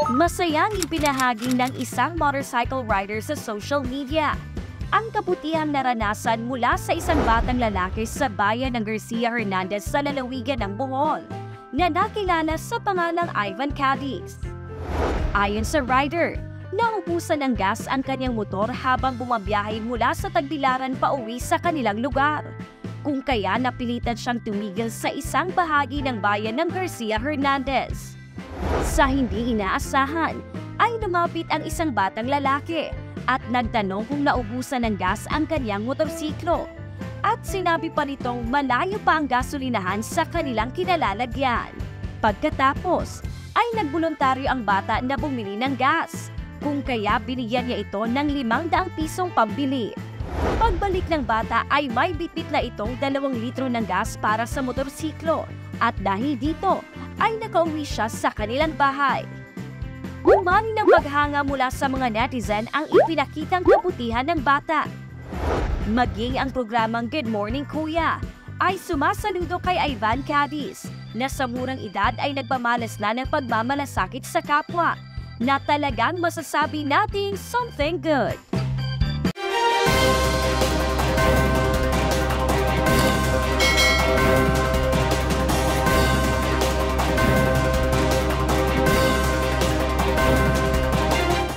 Masayang ipinahagi ng isang motorcycle rider sa social media ang kabutihang naranasan mula sa isang batang lalaki sa bayan ng Garcia Hernandez sa lalawigan ng Bohol na nakilala sa pangalang Ivan Cadiz. Ayon sa rider, naubusan ng gas ang kanyang motor habang bumabiyahe mula sa Tagbilaran pauwi sa kanilang lugar, kung kaya napilitan siyang tumigil sa isang bahagi ng bayan ng Garcia Hernandez. Sa hindi inaasahan, ay lumapit ang isang batang lalaki at nagtanong kung naubusan ng gas ang kanyang motorsiklo. At sinabi pa nitong malayo pa ang gasolinahan sa kanilang kinalalagyan. Pagkatapos, ay nagboluntaryo ang bata na bumili ng gas, kung kaya binigyan niya ito ng 500 pisong pambili. Pagbalik ng bata ay may bitbit na itong 2 litro ng gas para sa motorsiklo at dahil dito ay nakauwi siya sa kanilang bahay. Umani ng paghanga mula sa mga netizen ang ipinakitang kabutihan ng bata. Maging ang programang Good Morning Kuya ay sumasaludo kay Ivan Cadiz na sa murang edad ay nagpamalas na ng pagmamalasakit sa kapwa na talagang masasabi nating something good.